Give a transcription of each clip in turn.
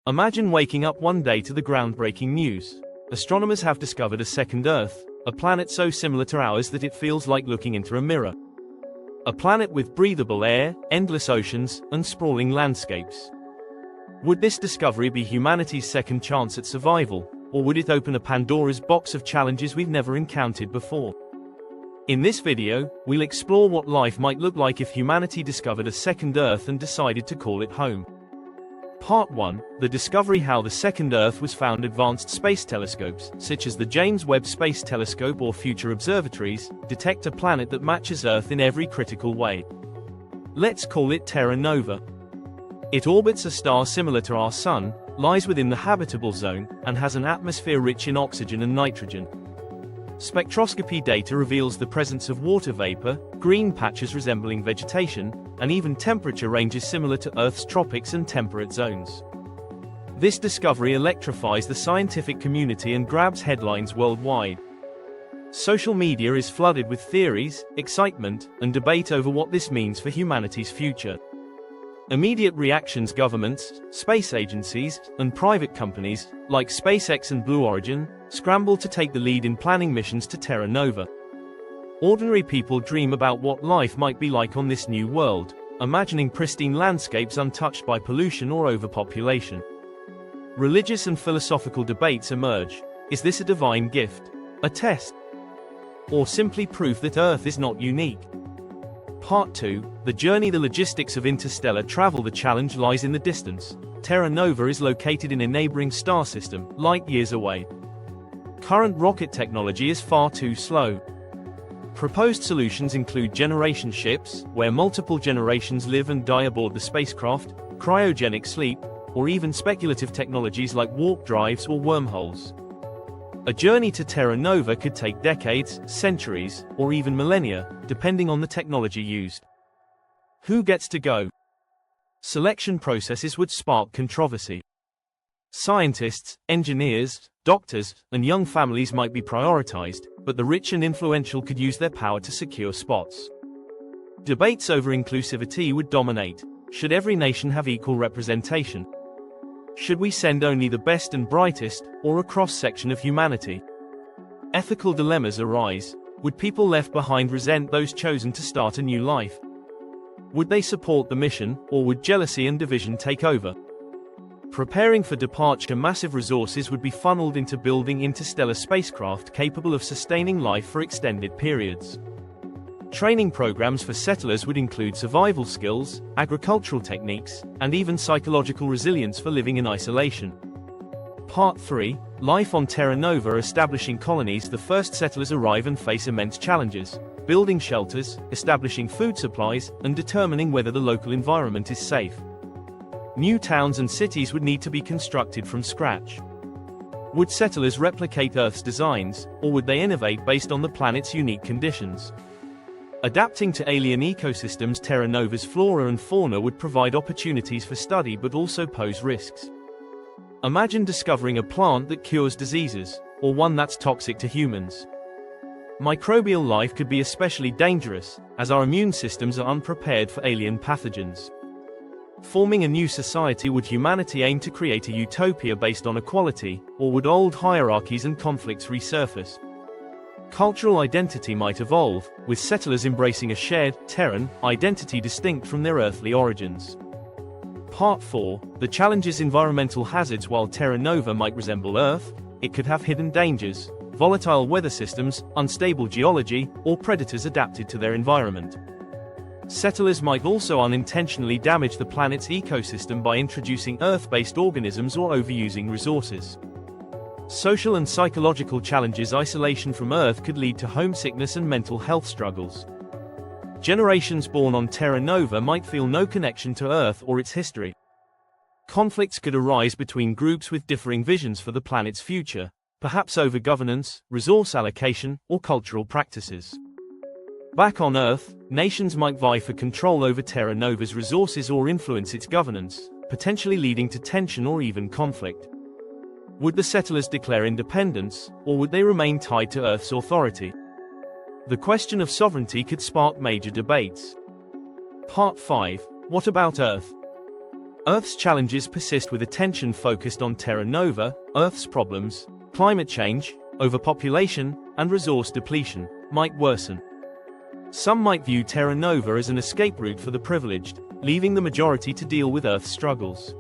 Imagine waking up one day to the groundbreaking news. Astronomers have discovered a second Earth, a planet so similar to ours that it feels like looking into a mirror. A planet with breathable air, endless oceans, and sprawling landscapes. Would this discovery be humanity's second chance at survival, or would it open a Pandora's box of challenges we've never encountered before? In this video, we'll explore what life might look like if humanity discovered a second Earth and decided to call it home. Part 1. The discovery: how the second Earth was found. Advanced space telescopes, such as the James Webb Space Telescope or future observatories, detect a planet that matches Earth in every critical way. Let's call it Terra Nova. It orbits a star similar to our Sun, lies within the habitable zone, and has an atmosphere rich in oxygen and nitrogen. Spectroscopy data reveals the presence of water vapor, green patches resembling vegetation, and even temperature ranges similar to Earth's tropics and temperate zones. This discovery electrifies the scientific community and grabs headlines worldwide. Social media is flooded with theories, excitement, and debate over what this means for humanity's future. Immediate reactions: governments, space agencies, and private companies, like SpaceX and Blue Origin, scramble to take the lead in planning missions to Terra Nova. Ordinary people dream about what life might be like on this new world, imagining pristine landscapes untouched by pollution or overpopulation. Religious and philosophical debates emerge. Is this a divine gift, a test, or simply proof that Earth is not unique? Part 2. The journey: the logistics of interstellar travel. The challenge lies in the distance. Terra Nova is located in a neighboring star system, light years away. Current rocket technology is far too slow. Proposed solutions include generation ships, where multiple generations live and die aboard the spacecraft, cryogenic sleep, or even speculative technologies like warp drives or wormholes. A journey to Terra Nova could take decades, centuries, or even millennia, depending on the technology used. Who gets to go? Selection processes would spark controversy. Scientists, engineers, doctors, and young families might be prioritized, but the rich and influential could use their power to secure spots. Debates over inclusivity would dominate. Should every nation have equal representation? Should we send only the best and brightest, or a cross-section of humanity? Ethical dilemmas arise. Would people left behind resent those chosen to start a new life? Would they support the mission, or would jealousy and division take over? Preparing for departure: massive resources would be funneled into building interstellar spacecraft capable of sustaining life for extended periods. Training programs for settlers would include survival skills, agricultural techniques, and even psychological resilience for living in isolation. Part 3. Life on Terra Nova. Establishing colonies. The first settlers arrive and face immense challenges: building shelters, establishing food supplies, and determining whether the local environment is safe. New towns and cities would need to be constructed from scratch. Would settlers replicate Earth's designs, or would they innovate based on the planet's unique conditions? Adapting to alien ecosystems: Terra Nova's flora and fauna would provide opportunities for study but also pose risks. Imagine discovering a plant that cures diseases, or one that's toxic to humans. Microbial life could be especially dangerous, as our immune systems are unprepared for alien pathogens. Forming a new society: would humanity aim to create a utopia based on equality, or would old hierarchies and conflicts resurface? Cultural identity might evolve, with settlers embracing a shared, Terran, identity distinct from their earthly origins. Part 4. The challenges: environmental hazards. While Terra Nova might resemble Earth, it could have hidden dangers: volatile weather systems, unstable geology, or predators adapted to their environment. Settlers might also unintentionally damage the planet's ecosystem by introducing Earth-based organisms or overusing resources. Social and psychological challenges: isolation from Earth could lead to homesickness and mental health struggles. Generations born on Terra Nova might feel no connection to Earth or its history. Conflicts could arise between groups with differing visions for the planet's future, perhaps over governance, resource allocation, or cultural practices. Back on Earth, nations might vie for control over Terra Nova's resources or influence its governance, potentially leading to tension or even conflict. Would the settlers declare independence, or would they remain tied to Earth's authority? The question of sovereignty could spark major debates. Part 5. What about Earth? Earth's challenges persist with attention focused on Terra Nova. Earth's problems, climate change, overpopulation, and resource depletion, might worsen. Some might view Terra Nova as an escape route for the privileged, leaving the majority to deal with Earth's struggles.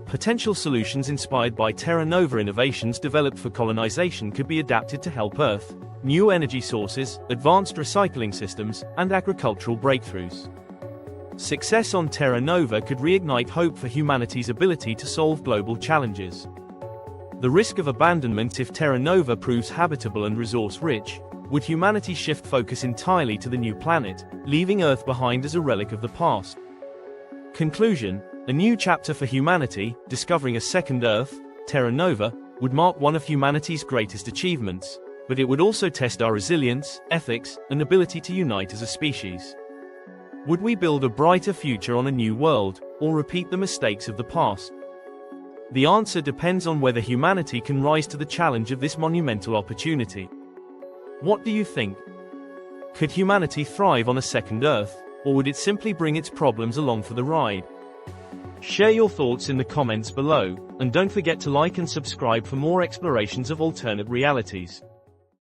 Potential solutions inspired by Terra Nova innovations developed for colonization could be adapted to help Earth: new energy sources, advanced recycling systems, and agricultural breakthroughs. Success on Terra Nova could reignite hope for humanity's ability to solve global challenges. The risk of abandonment: if Terra Nova proves habitable and resource-rich, would humanity shift focus entirely to the new planet, leaving Earth behind as a relic of the past? Conclusion: a new chapter for humanity, discovering a second Earth, Terra Nova, would mark one of humanity's greatest achievements, but it would also test our resilience, ethics, and ability to unite as a species. Would we build a brighter future on a new world, or repeat the mistakes of the past? The answer depends on whether humanity can rise to the challenge of this monumental opportunity. What do you think? Could humanity thrive on a second Earth, or would it simply bring its problems along for the ride? Share your thoughts in the comments below, and don't forget to like and subscribe for more explorations of alternate realities.